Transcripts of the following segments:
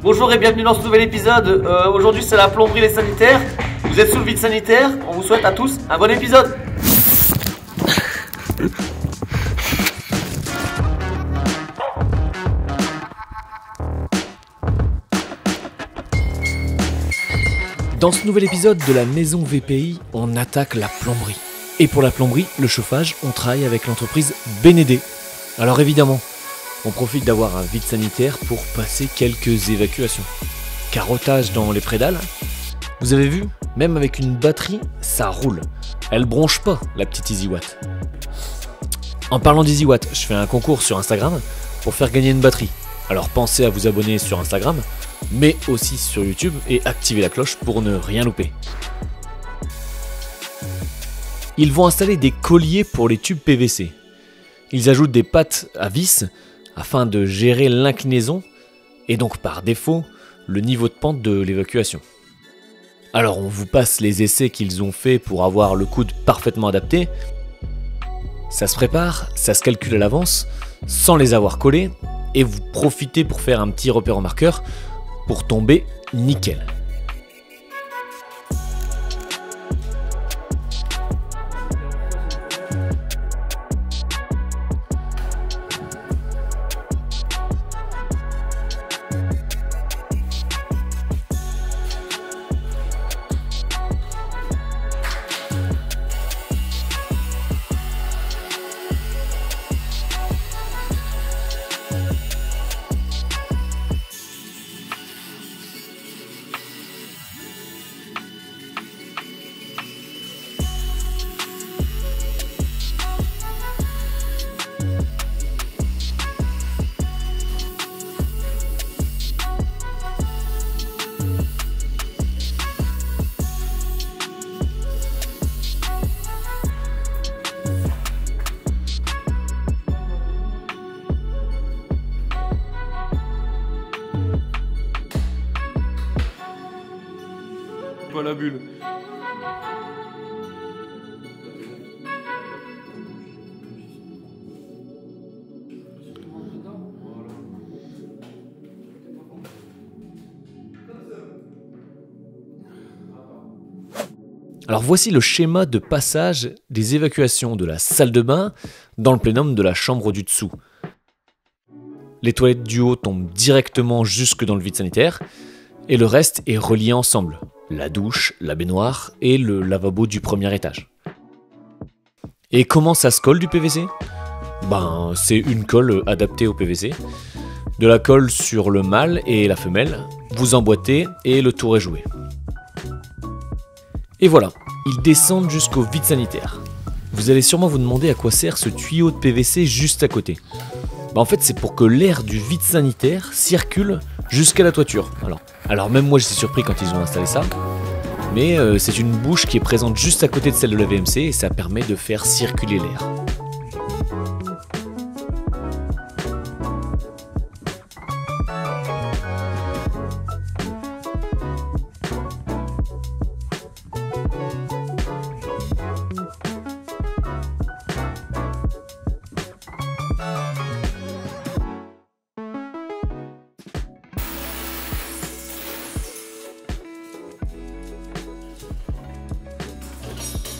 Bonjour et bienvenue dans ce nouvel épisode. Aujourd'hui c'est la plomberie et les sanitaires. Vous êtes sous le vide sanitaire. On vous souhaite à tous un bon épisode. Dans ce nouvel épisode de la maison VPI, on attaque la plomberie. Et pour la plomberie, le chauffage, on travaille avec l'entreprise Bénédé. Alors évidemment, on profite d'avoir un vide sanitaire pour passer quelques évacuations. Carottage dans les prédales. Vous avez vu, même avec une batterie, ça roule. Elle bronche pas, la petite EasyWatt. En parlant d'EasyWatt, je fais un concours sur Instagram pour faire gagner une batterie. Alors pensez à vous abonner sur Instagram, mais aussi sur YouTube et activer la cloche pour ne rien louper. Ils vont installer des colliers pour les tubes PVC. Ils ajoutent des pattes à vis afin de gérer l'inclinaison et donc par défaut le niveau de pente de l'évacuation. Alors on vous passe les essais qu'ils ont fait pour avoir le coude parfaitement adapté. Ça se prépare, ça se calcule à l'avance sans les avoir collés et vous profitez pour faire un petit repère en marqueur pour tomber nickel. Pas la bulle. Alors voici le schéma de passage des évacuations de la salle de bain dans le plénum de la chambre du dessous. Les toilettes du haut tombent directement jusque dans le vide sanitaire et le reste est relié ensemble. La douche, la baignoire et le lavabo du premier étage. Et comment ça se colle du PVC ? C'est une colle adaptée au PVC. De la colle sur le mâle et la femelle, vous emboîtez et le tour est joué. Et voilà, ils descendent jusqu'au vide sanitaire. Vous allez sûrement vous demander à quoi sert ce tuyau de PVC juste à côté. En fait, c'est pour que l'air du vide sanitaire circule jusqu'à la toiture. Alors même moi j'étais surpris quand ils ont installé ça. Mais c'est une bouche qui est présente juste à côté de celle de la VMC et ça permet de faire circuler l'air.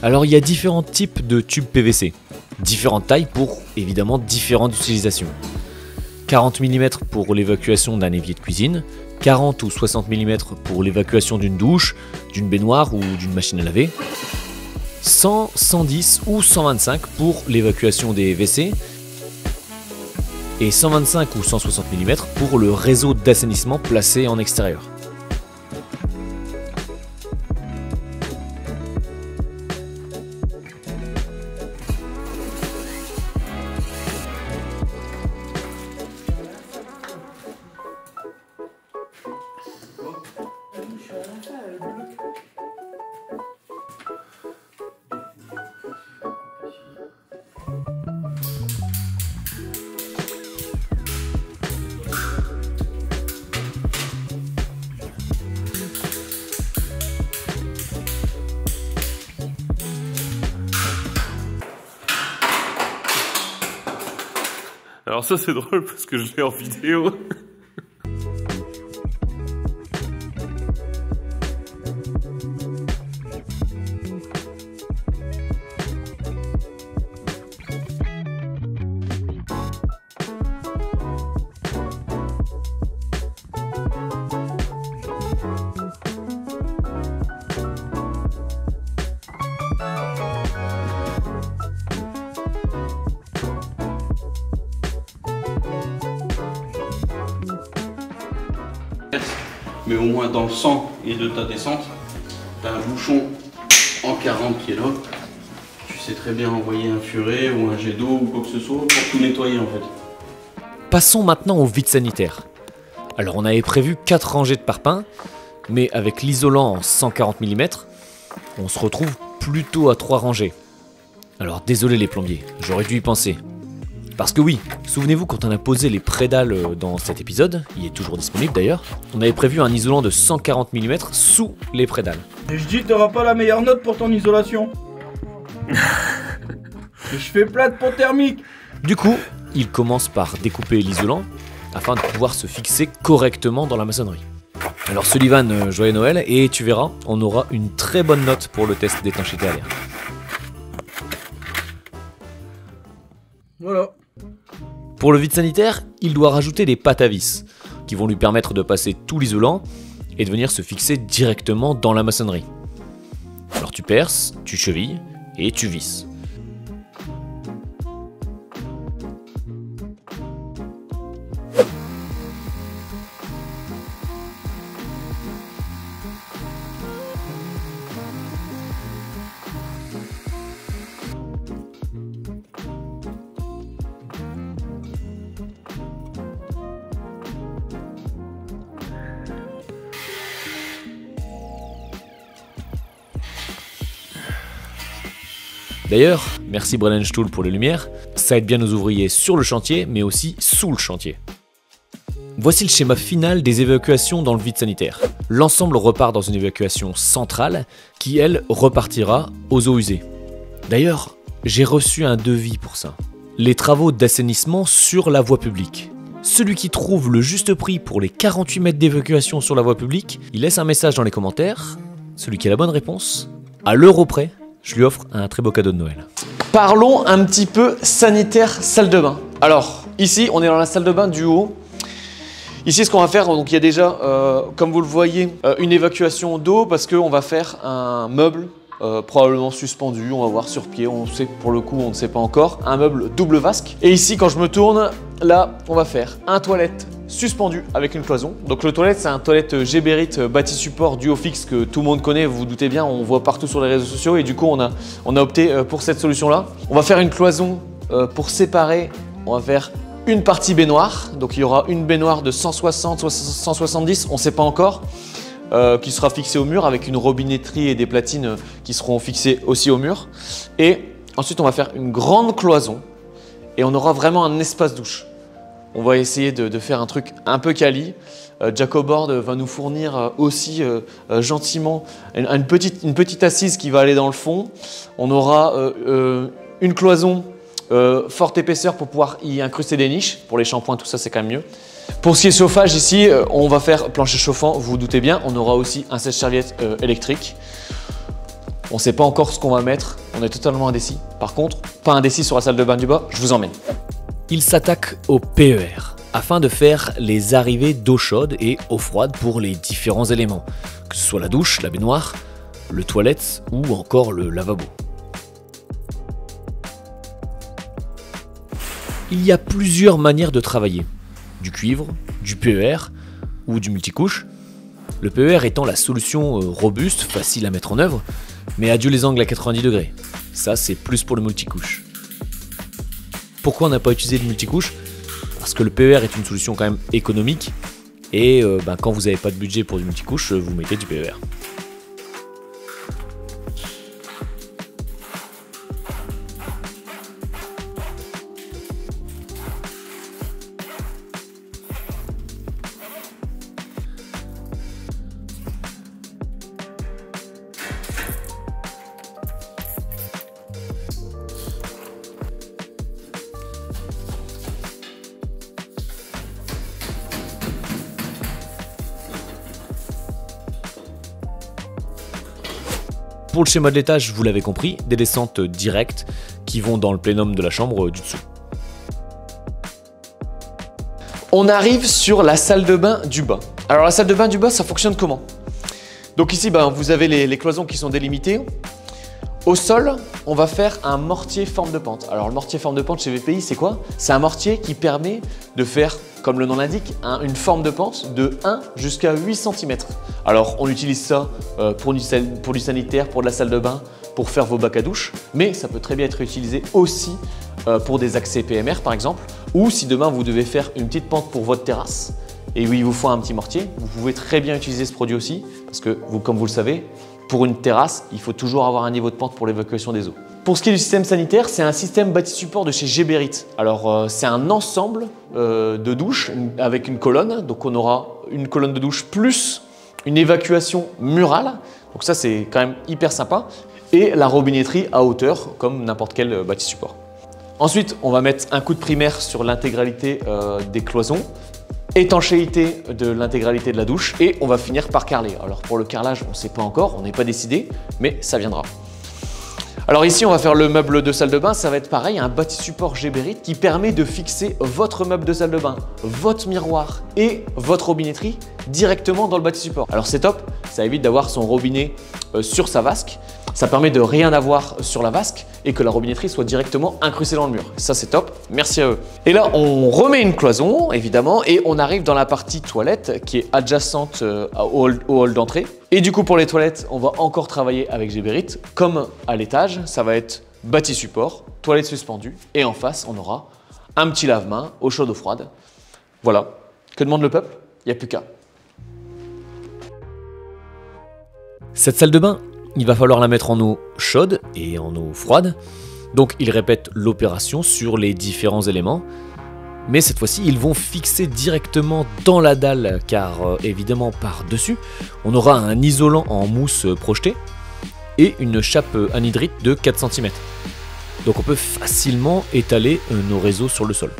Alors il y a différents types de tubes PVC, différentes tailles pour évidemment différentes utilisations. 40 mm pour l'évacuation d'un évier de cuisine, 40 ou 60 mm pour l'évacuation d'une douche, d'une baignoire ou d'une machine à laver, 100, 110 ou 125 pour l'évacuation des WC, et 125 ou 160 mm pour le réseau d'assainissement placé en extérieur. Alors ça c'est drôle parce que je l'ai en vidéo. Mais au moins dans le sens et de ta descente, tu as un bouchon en 40 qui est là. Tu sais très bien envoyer un furet ou un jet d'eau ou quoi que ce soit pour tout nettoyer en fait. Passons maintenant au vide sanitaire. Alors on avait prévu 4 rangées de parpaings, mais avec l'isolant en 140 mm, on se retrouve plutôt à 3 rangées. Alors désolé les plombiers, j'aurais dû y penser. Parce que oui, souvenez-vous quand on a posé les prédales dans cet épisode, il est toujours disponible d'ailleurs, on avait prévu un isolant de 140 mm sous les prédales. Et je dis t'auras pas la meilleure note pour ton isolation. Et je fais plat de pont thermique. Du coup, il commence par découper l'isolant afin de pouvoir se fixer correctement dans la maçonnerie. Alors Sullivan, joyeux Noël, et tu verras, on aura une très bonne note pour le test d'étanchéité à l'air. Voilà. Pour le vide sanitaire, il doit rajouter des pâtes à vis, qui vont lui permettre de passer tout l'isolant et de venir se fixer directement dans la maçonnerie. Alors tu perces, tu chevilles et tu visses. D'ailleurs, merci Brenenstuhl pour les lumières, ça aide bien nos ouvriers sur le chantier, mais aussi sous le chantier. Voici le schéma final des évacuations dans le vide sanitaire. L'ensemble repart dans une évacuation centrale, qui elle repartira aux eaux usées. D'ailleurs, j'ai reçu un devis pour ça. Les travaux d'assainissement sur la voie publique. Celui qui trouve le juste prix pour les 48 mètres d'évacuation sur la voie publique, il laisse un message dans les commentaires. Celui qui a la bonne réponse, à l'euro près, je lui offre un très beau cadeau de Noël. Parlons un petit peu sanitaire salle de bain. Alors, ici, on est dans la salle de bain du haut. Ici, ce qu'on va faire, donc il y a déjà, comme vous le voyez, une évacuation d'eau parce qu'on va faire un meuble probablement suspendu, on va voir sur pied, on sait pour le coup, on ne sait pas encore, un meuble double vasque. Et ici, quand je me tourne, là, on va faire un toilette suspendu avec une cloison. Donc le toilette, c'est un toilette Geberit bâti support duo fixe que tout le monde connaît, vous vous doutez bien, on voit partout sur les réseaux sociaux et du coup on a opté pour cette solution-là. On va faire une cloison pour séparer, on va faire une partie baignoire, donc il y aura une baignoire de 160, 170, on ne sait pas encore, qui sera fixée au mur avec une robinetterie et des platines qui seront fixées aussi au mur. Et ensuite on va faire une grande cloison et on aura vraiment un espace douche. On va essayer de faire un truc un peu quali. Jacobord va nous fournir aussi gentiment une petite assise qui va aller dans le fond. On aura une cloison forte épaisseur pour pouvoir y incruster des niches. Pour les shampoings, tout ça, c'est quand même mieux. Pour ce qui est chauffage, ici, on va faire plancher chauffant, vous vous doutez bien. On aura aussi un sèche-serviette électrique. On ne sait pas encore ce qu'on va mettre. On est totalement indécis. Par contre, pas indécis sur la salle de bain du bas, je vous emmène. Il s'attaque au PER, afin de faire les arrivées d'eau chaude et eau froide pour les différents éléments, que ce soit la douche, la baignoire, le toilette ou encore le lavabo. Il y a plusieurs manières de travailler, du cuivre, du PER ou du multicouche. Le PER étant la solution robuste, facile à mettre en œuvre, mais adieu les angles à 90 degrés. Ça, c'est plus pour le multicouche. Pourquoi on n'a pas utilisé le multicouche? Parce que le PER est une solution quand même économique et quand vous n'avez pas de budget pour du multicouche, vous mettez du PER. Pour le schéma de l'étage, vous l'avez compris, des descentes directes qui vont dans le plénum de la chambre du dessous. On arrive sur la salle de bain du bas. Alors la salle de bain du bas, ça fonctionne comment? Donc ici, vous avez les cloisons qui sont délimitées. Au sol, on va faire un mortier forme de pente. Alors le mortier forme de pente chez VPI, c'est quoi? C'est un mortier qui permet de faire, comme le nom l'indique, une forme de pente de 1 jusqu'à 8 cm. Alors on utilise ça pour du sanitaire, pour de la salle de bain, pour faire vos bacs à douche, mais ça peut très bien être utilisé aussi pour des accès PMR par exemple, ou si demain vous devez faire une petite pente pour votre terrasse et où il vous faut un petit mortier, vous pouvez très bien utiliser ce produit aussi, parce que comme vous le savez, pour une terrasse, il faut toujours avoir un niveau de pente pour l'évacuation des eaux. Pour ce qui est du système sanitaire, c'est un système bâti support de chez Geberit. Alors c'est un ensemble de douches avec une colonne, donc on aura une colonne de douche plus une évacuation murale, donc ça c'est quand même hyper sympa, et la robinetterie à hauteur comme n'importe quel bâti support. Ensuite, on va mettre un coup de primaire sur l'intégralité des cloisons, étanchéité de l'intégralité de la douche et on va finir par carreler. Alors pour le carrelage, on ne sait pas encore, on n'est pas décidé, mais ça viendra. Alors ici, on va faire le meuble de salle de bain, ça va être pareil, un bâti support Geberit qui permet de fixer votre meuble de salle de bain, votre miroir et votre robinetterie directement dans le bâti support. Alors c'est top, ça évite d'avoir son robinet sur sa vasque. Ça permet de rien avoir sur la vasque et que la robinetterie soit directement incrustée dans le mur. Ça, c'est top. Merci à eux. Et là, on remet une cloison, évidemment, et on arrive dans la partie toilette qui est adjacente au hall d'entrée. Et du coup, pour les toilettes, on va encore travailler avec Geberit. Comme à l'étage, ça va être bâti support, toilette suspendue. Et en face, on aura un petit lave-main, eau chaude, eau froide. Voilà. Que demande le peuple? Il n'y a plus qu'à. Cette salle de bain, il va falloir la mettre en eau chaude et en eau froide. Donc ils répètent l'opération sur les différents éléments. Mais cette fois-ci, ils vont fixer directement dans la dalle car évidemment par-dessus, on aura un isolant en mousse projeté et une chape anhydrite de 4 cm. Donc on peut facilement étaler nos réseaux sur le sol.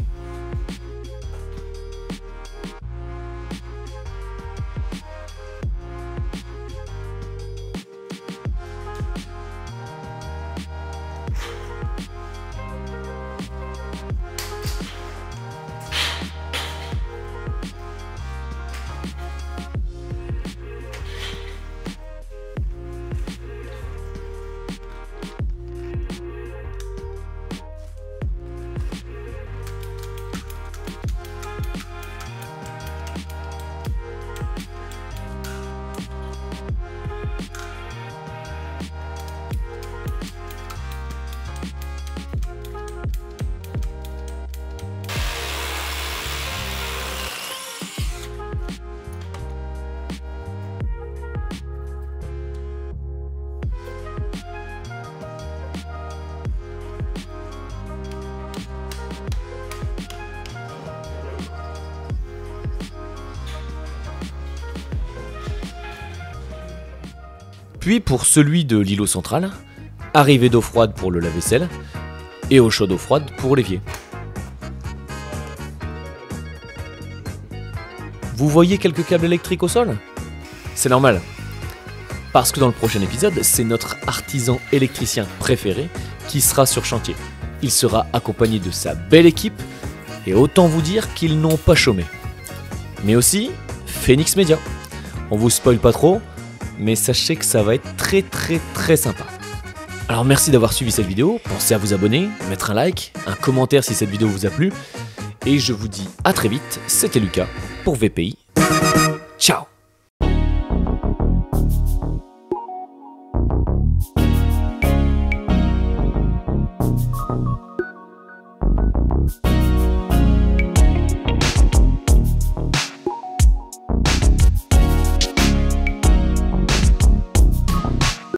Puis pour celui de l'îlot central, arrivée d'eau froide pour le lave-vaisselle et eau chaude eau froide pour l'évier. Vous voyez quelques câbles électriques au sol? C'est normal, parce que dans le prochain épisode, c'est notre artisan électricien préféré qui sera sur chantier. Il sera accompagné de sa belle équipe et autant vous dire qu'ils n'ont pas chômé. Mais aussi Phoenix Media. On vous spoil pas trop, mais sachez que ça va être très sympa. Alors merci d'avoir suivi cette vidéo, pensez à vous abonner, mettre un like, un commentaire si cette vidéo vous a plu, et je vous dis à très vite, c'était Lucas pour VPI. Ciao!